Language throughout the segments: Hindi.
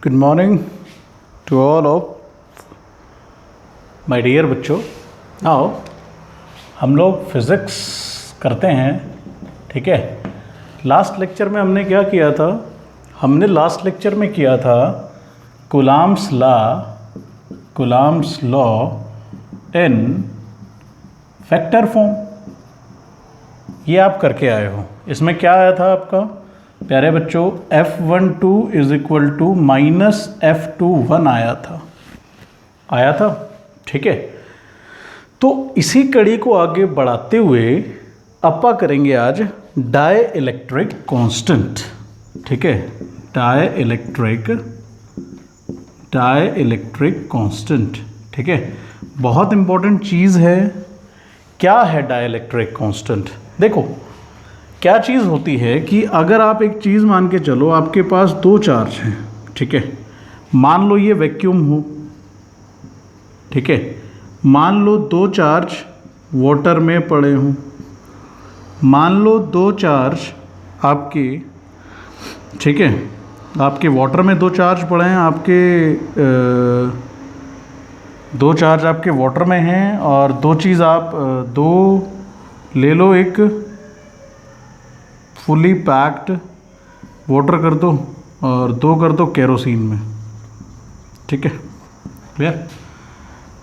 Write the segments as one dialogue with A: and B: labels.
A: Good morning to all of my dear बच्चों। आओ हम लोग फिज़िक्स करते हैं, ठीक है। लास्ट लेक्चर में हमने क्या किया था? हमने लास्ट लेक्चर में किया था Coulomb's law in vector form. ये आप करके आए हो। इसमें क्या आया था आपका प्यारे बच्चों? F12 is equal to minus F21 आया था, ठीक है। तो इसी कड़ी को आगे बढ़ाते हुए अपा करेंगे आज डाई इलेक्ट्रिक कांस्टेंट, ठीक है। डाई इलेक्ट्रिक कांस्टेंट, ठीक है। बहुत इंपॉर्टेंट चीज़ है। क्या है डाई इलेक्ट्रिक कांस्टेंट? देखो क्या चीज़ होती है कि अगर आप एक चीज़ मान के चलो, आपके पास दो चार्ज हैं, ठीक है। मान लो ये वैक्यूम हो, ठीक है। मान लो दो चार्ज वाटर में पड़े हों, मान लो दो चार्ज आपके, ठीक है, आपके वाटर में दो चार्ज पड़े हैं, दो चार्ज आपके वाटर में हैं और दो चीज़ आप दो ले लो, एक फुली पैक्ड वाटर कर दो और दो कर दो केरोसिन में, ठीक है, क्लियर।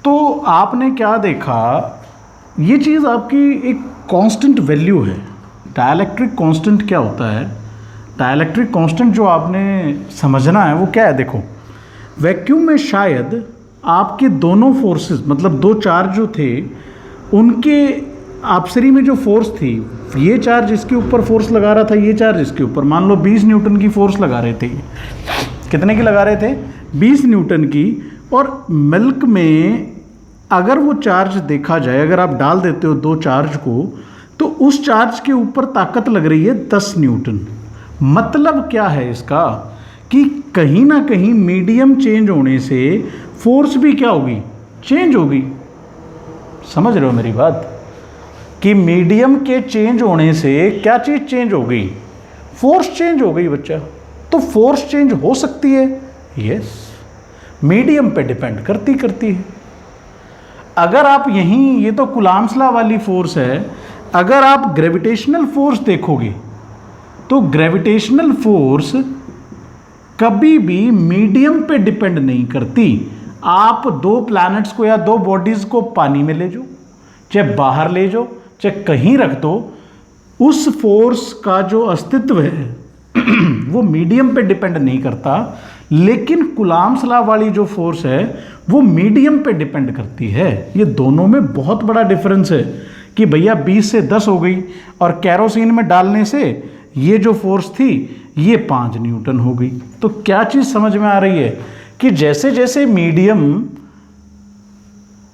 A: तो आपने क्या देखा, ये चीज़ आपकी एक कांस्टेंट वैल्यू है। डाइलेक्ट्रिक कांस्टेंट क्या होता है? डाइलेक्ट्रिक कांस्टेंट जो आपने समझना है वो क्या है? देखो वैक्यूम में शायद आपके दोनों फोर्सेस, मतलब दो चार्ज जो थे उनके आपसरी में जो फोर्स थी, ये चार्ज इसके ऊपर फोर्स लगा रहा था, ये चार्ज इसके ऊपर, मान लो 20 न्यूटन की फोर्स लगा रहे थे। कितने की लगा रहे थे? 20 न्यूटन की। और मिल्क में अगर वो चार्ज देखा जाए, अगर आप डाल देते हो दो चार्ज को, तो उस चार्ज के ऊपर ताकत लग रही है 10 न्यूटन। मतलब क्या है इसका कि कहीं ना कहीं मीडियम चेंज होने से फोर्स भी क्या होगी? चेंज होगी। समझ रहे हो मेरी बात? कि मीडियम के चेंज होने से क्या चीज़ चेंज हो गई? फोर्स चेंज हो गई बच्चा। तो फोर्स चेंज हो सकती है, यस, मीडियम पे डिपेंड करती है। अगर आप यहीं, ये तो कूलॉम्स लॉ वाली फोर्स है, अगर आप ग्रेविटेशनल फोर्स देखोगे तो ग्रेविटेशनल फोर्स कभी भी मीडियम पे डिपेंड नहीं करती। आप दो प्लैनेट्स को या दो बॉडीज को पानी में ले जाओ, चाहे बाहर ले जाओ, चाहे कहीं रख दो, उस फोर्स का जो अस्तित्व है वो मीडियम पे डिपेंड नहीं करता। लेकिन कूलॉम्स लॉ वाली जो फोर्स है वो मीडियम पे डिपेंड करती है। ये दोनों में बहुत बड़ा डिफरेंस है कि भैया 20 से 10 हो गई और केरोसिन में डालने से ये जो फोर्स थी ये 5 न्यूटन हो गई। तो क्या चीज़ समझ में आ रही है कि जैसे जैसे मीडियम,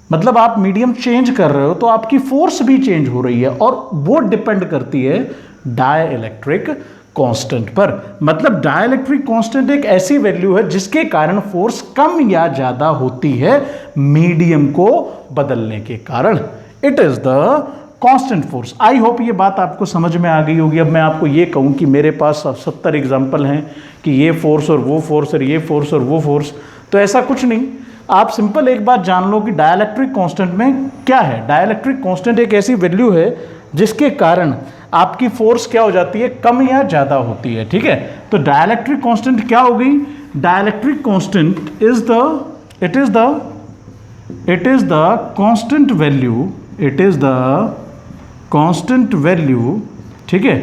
A: मतलब आप मीडियम चेंज कर रहे हो तो आपकी फोर्स भी चेंज हो रही है, और वो डिपेंड करती है डाई इलेक्ट्रिक कांस्टेंट पर। मतलब डाई इलेक्ट्रिक कांस्टेंट एक ऐसी वैल्यू है जिसके कारण फोर्स कम या ज्यादा होती है मीडियम को बदलने के कारण। It is the constant force. I hope ये बात आपको समझ में आ गई होगी। अब मैं आपको ये कहूं कि मेरे पास 70 एग्जाम्पल हैं कि ये फोर्स और वो फोर्स और ये फोर्स और वो फोर्स, तो ऐसा कुछ नहीं। आप सिंपल एक बात जान लो कि डाइलेक्ट्रिक कांस्टेंट में क्या है। डाइलेक्ट्रिक कांस्टेंट एक ऐसी वैल्यू है जिसके कारण आपकी फोर्स क्या हो जाती है? कम या ज्यादा होती है, ठीक है। तो डाइलेक्ट्रिक कांस्टेंट क्या हो गई? Dielectric constant is the constant value, it is the constant value, ठीक है,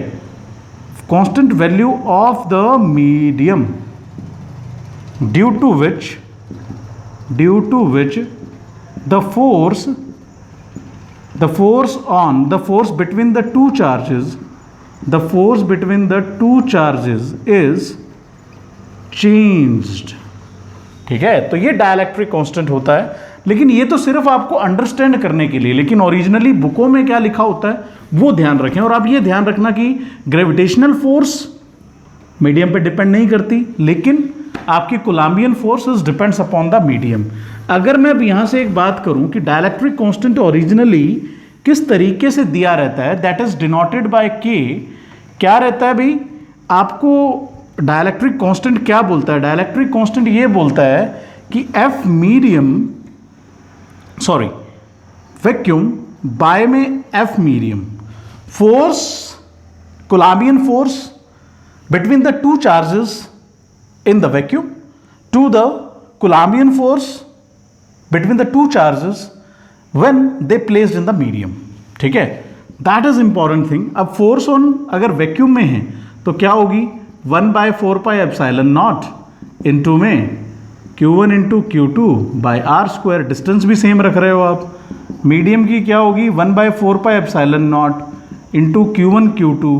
A: constant value of the medium due to which the force between the two charges is changed, ठीक है। तो ये डाइलेक्ट्रिक कांस्टेंट होता है। लेकिन ये तो सिर्फ आपको अंडरस्टैंड करने के लिए, लेकिन ओरिजिनली बुकों में क्या लिखा होता है वो ध्यान रखें। और आप ये ध्यान रखना कि ग्रेविटेशनल फोर्स मीडियम पे डिपेंड नहीं करती, लेकिन आपकी Columbian force depends upon the medium. अगर मैं अब यहां से एक बात करूं कि डाइलेक्ट्रिक कांस्टेंट ओरिजिनली किस तरीके से दिया रहता है, दैट इज डिनोटेड बाय के। क्या रहता है भाई? आपको डाइलेक्ट्रिक कांस्टेंट क्या बोलता है? डाइलेक्ट्रिक कांस्टेंट ये बोलता है कि F medium, sorry vacuum by में F medium, force Coulombian force between the two charges in the vacuum to the Coulombian force between the two charges when they placed in the medium. ठीक है, that is important thing. अब फोर्स ऑन अगर वैक्यूम में है तो क्या होगी? 1/4πε0 इंटू में Q1 into Q2 by R square, distance भी सेम रख रहे हो आप. मीडियम की क्या होगी? 1/4πε0 into Q1 Q2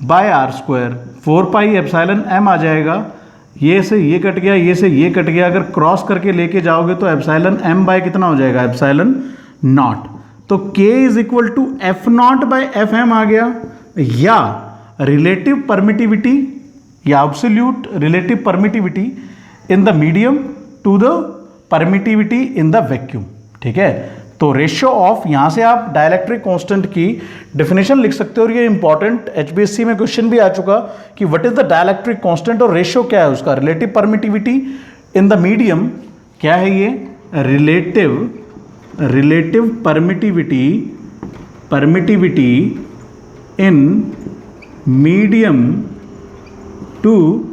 A: by R square, 4πε m आ जाएगा. ये से ये कट गया, ये से ये कट गया, अगर क्रॉस करके लेके जाओगे तो εm बाय कितना हो जाएगा? ε0. तो k is equal to f0 by fm आ गया, या रिलेटिव परमिटिविटी या absolute relative permittivity in the medium to the permittivity in the vacuum. ठीक है, तो रेशियो ऑफ, यहां से आप डाइलेक्ट्रिक कांस्टेंट की डेफिनेशन लिख सकते हो. और ये इंपॉर्टेंट एचबीएससी में क्वेश्चन भी आ चुका कि what is the dielectric constant और रेशियो क्या है उसका. Relative permittivity in the medium क्या है? ये relative permittivity in medium to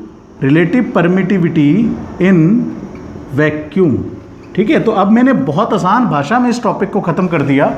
A: relative permittivity in vacuum. ठीक है, तो अब मैंने बहुत आसान भाषा में इस टॉपिक को ख़त्म कर दिया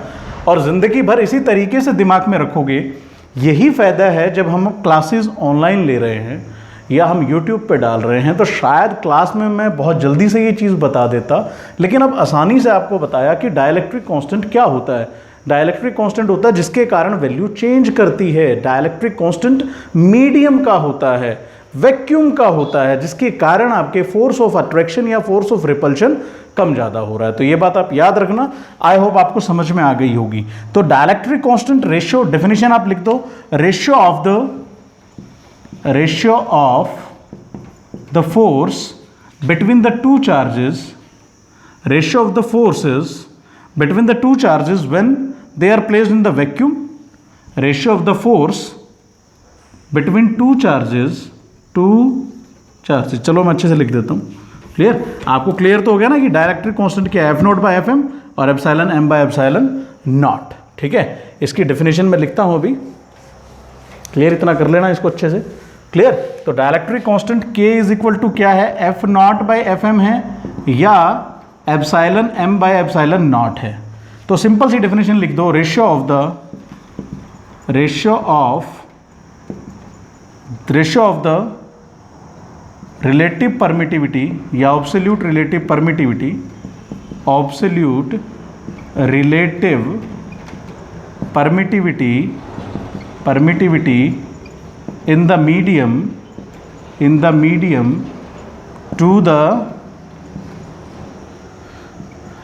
A: और ज़िंदगी भर इसी तरीके से दिमाग में रखोगे. यही फ़ायदा है जब हम क्लासेस ऑनलाइन ले रहे हैं या हम यूट्यूब पे डाल रहे हैं. तो शायद क्लास में मैं बहुत जल्दी से ये चीज़ बता देता, लेकिन अब आसानी से आपको बताया कि डाइलेक्ट्रिक कांस्टेंट क्या होता है. डाइलेक्ट्रिक कांस्टेंट होता है जिसके कारण वैल्यू चेंज करती है. डाइलेक्ट्रिक कांस्टेंट मीडियम का होता है, वैक्यूम का होता है, जिसके कारण आपके फोर्स ऑफ अट्रैक्शन या फोर्स ऑफ रिपल्शन कम ज़्यादा हो रहा है. तो ये बात आप याद रखना. आई होप आपको समझ में आ गई होगी. तो डाइलेक्ट्रिक कांस्टेंट रेशियो, डेफिनेशन आप लिख दो. Ratio of the force between the two charges, ratio of the forces between the two charges when they are placed in the vacuum. Ratio of the force between two charges, चलो मैं अच्छे से लिख देता हूँ. क्लियर? आपको क्लियर तो हो गया ना कि डाइलेक्ट्रिक कांस्टेंट क्या है? f0 बाय fm और εm बाय ε0. ठीक है, इसकी डेफिनेशन में लिखता हूँ अभी. क्लियर? इतना कर लेना इसको अच्छे से. क्लियर? तो dielectric constant k is equal to क्या है? f0 बाय fm है या εm बाय ε0 है. तो सिंपल सी डेफिनेशन लिख दो. Ratio of the relative permittivity या absolute relative permittivity, absolute relative permittivity in the medium to the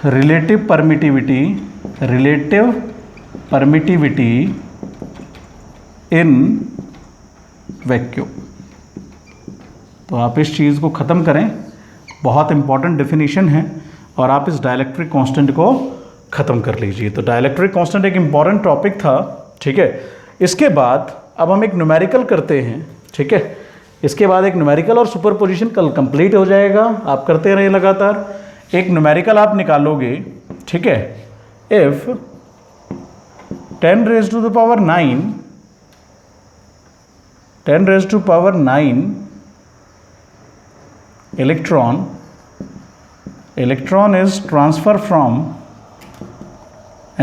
A: relative permittivity in vacuum. तो आप इस चीज़ को ख़त्म करें, बहुत इंपॉर्टेंट डेफिनेशन है, और आप इस डाइलेक्ट्रिक कांस्टेंट को ख़त्म कर लीजिए. तो डाइलेक्ट्रिक कांस्टेंट एक इंपॉर्टेंट टॉपिक था. ठीक है, इसके बाद अब हम एक न्यूमेरिकल करते हैं. ठीक है, इसके बाद एक न्यूमेरिकल और सुपरपोजिशन कल कंप्लीट हो जाएगा. आप करते रहे लगातार. एक न्यूमेरिकल आप निकालोगे. ठीक है, if 10 raised to the power 9 electron is transfer from,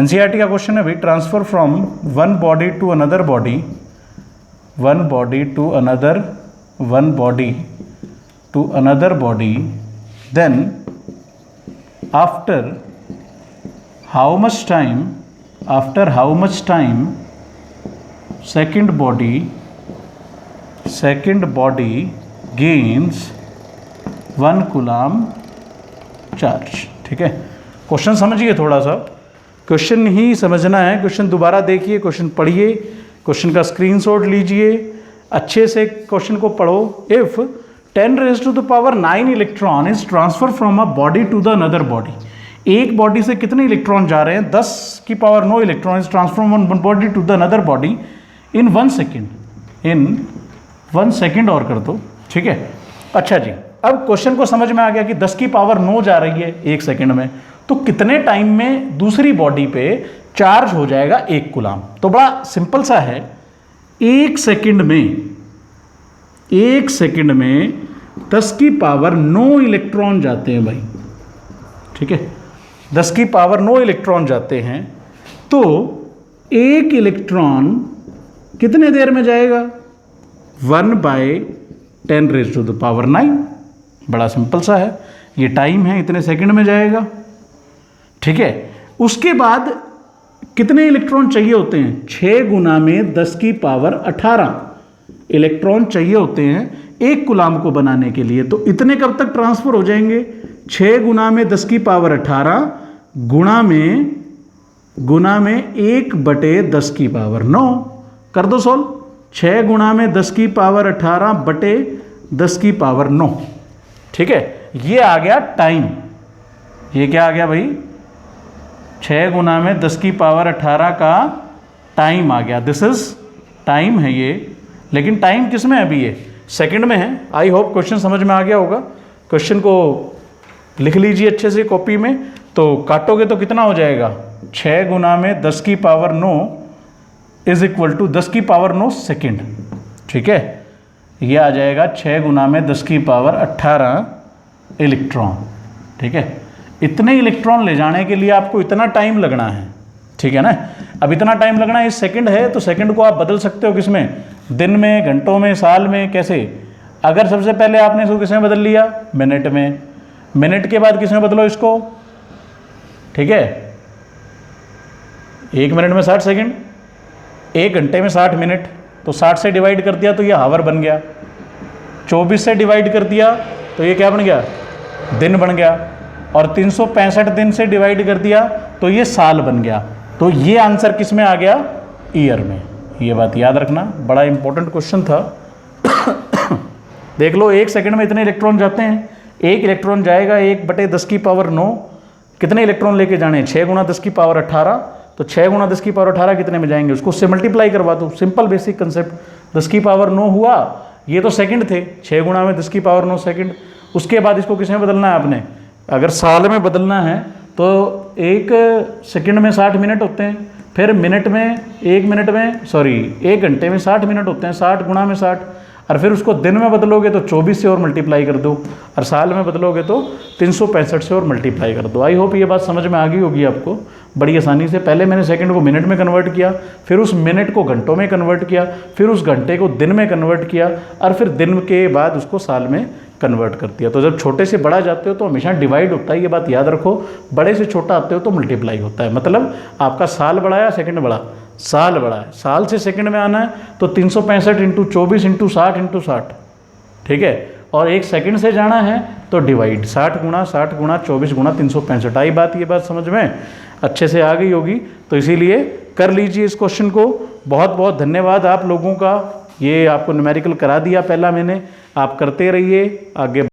A: NCERT का क्वेश्चन है भाई, transfer from one body to another body, then after how much time second body gains 1 coulomb charge. ठीक है, क्वेश्चन समझिए. थोड़ा सा क्वेश्चन ही समझना है. क्वेश्चन दोबारा देखिए, क्वेश्चन पढ़िए, क्वेश्चन का स्क्रीनशॉट लीजिए, अच्छे से क्वेश्चन को पढ़ो. If 10 raised to the power 9 electron is transfer from a body to the another body. एक बॉडी से कितने इलेक्ट्रॉन जा रहे हैं? 10 की power 9 electron is transfer from one body to the another body in 1 second. और कर दो. ठीक है। अच्छा जी, अब क्वेश्चन को समझ में आ गया कि 10 की पावर 9 जा रही है 1 सेकंड में, तो कितने टाइम में दूसरी बॉडी पे चार्ज हो जाएगा 1 कूलाम। तो बड़ा सिंपल सा है, 1 सेकंड में 10 की पावर 9 इलेक्ट्रॉन जाते हैं भाई, ठीक है, 10 की पावर 9 इलेक्ट्रॉन जाते हैं। तो 1 इलेक्ट्रॉन कितने देर में जाएगा, 1/10⁻⁹। बड़ा सिंपल सा है, ये टाइम है, इतने सेकंड में जाएगा, ठीक है। उसके बाद कितने इलेक्ट्रॉन चाहिए होते हैं, 6 गुना में 10 की पावर 18 इलेक्ट्रॉन चाहिए होते हैं 1 कूलाम को बनाने के लिए। तो इतने कब तक ट्रांसफर हो जाएंगे, 6 गुना में 10 की पावर 18 गुना में 1/10 की पावर 9। कर दो सोल्व, 6 गुना में 10 की पावर 18 बटे 10 की पावर 9, ठीक है। ये आ गया टाइम, ये क्या आ गया भाई, 6 गुना में 10 की पावर 18 का टाइम आ गया। दिस इज टाइम है ये, लेकिन टाइम किस में है अभी, ये सेकंड में है। आई होप क्वेश्चन समझ में आ गया होगा। क्वेश्चन को लिख लीजिए अच्छे से कॉपी में, तो काटोगे तो कितना हो जाएगा, 6 गुना में 10 की पावर 9 इज इक्वल टू 10 की पावर 9 सेकेंड, ठीक है। ये आ जाएगा 6 गुना में 10 की पावर 18 इलेक्ट्रॉन, ठीक है। इतने इलेक्ट्रॉन ले जाने के लिए आपको इतना टाइम लगना है, ठीक है ना। अब इतना टाइम लगना है, इस सेकंड है, तो सेकंड को आप बदल सकते हो किसमें, दिन में, घंटों में, साल में, कैसे। अगर सबसे पहले आपने इसको किसमें बदल लिया, मिनट में, मिनट के बाद किसमें बदलो इसको, ठीक है। 1 मिनट में 60 सेकंड, 1 घंटे में 60 मिनट, तो 60 से डिवाइड कर दिया तो ये हावर बन गया, 24 से डिवाइड कर दिया तो ये क्या बन गया, दिन बन गया, और 365 दिन से डिवाइड कर दिया तो ये साल बन गया। तो ये आंसर किस में आ गया, ईयर में। ये बात याद रखना, बड़ा इंपॉर्टेंट क्वेश्चन था। देख लो, 1 सेकंड में इतने इलेक्ट्रॉन जाते हैं, 1 इलेक्ट्रॉन जाएगा 1/10 की पावर 9, कितने इलेक्ट्रॉन लेके जाने, 6 गुना 10 की पावर 18, तो 6 गुना 10 की पावर 18 कितने में जाएंगे, उसको उससे मल्टीप्लाई करवा दो, सिंपल बेसिक कंसेप्ट। 10 की पावर 9 हुआ, ये तो सेकंड थे, 6 गुना में 10 की पावर 9 सेकंड। उसके बाद इसको किस में बदलना है आपने, अगर साल में बदलना है तो 1 सेकंड में 60 मिनट होते हैं, फिर मिनट में 1 घंटे में 60 मिनट होते हैं, 60 गुना में 60, और फिर उसको दिन में बदलोगे तो 24 से और मल्टीप्लाई कर दो, और साल में बदलोगे तो 365 से और मल्टीप्लाई कर दो। आई होप ये बात समझ में आ गई होगी आपको बड़ी आसानी से। पहले मैंने सेकंड को मिनट में कन्वर्ट किया, फिर उस मिनट को घंटों में कन्वर्ट किया, फिर उस घंटे को दिन में कन्वर्ट किया, और फिर दिन के बाद उसको साल में कन्वर्ट कर दिया। तो जब छोटे से बड़ा जाते हो तो हमेशा डिवाइड होता है, ये बात याद रखो। बड़े से छोटा आते हो तो मल्टीप्लाई होता है। मतलब आपका साल बड़ा है, सेकंड बड़ा, साल बड़ा है, साल से सेकंड में आना है तो 365 इंटू 24 इंटू 60 इंटू 60, ठीक है। और 1 सेकंड से जाना है तो डिवाइड, 60 गुना 24 गुना 365। आई बात, ये बात समझ में अच्छे से आ गई होगी। तो इसीलिए कर लीजिए इस क्वेश्चन को। बहुत बहुत धन्यवाद आप लोगों का, ये आपको न्यूमेरिकल करा दिया पहला मैंने, आप करते रहिए आगे।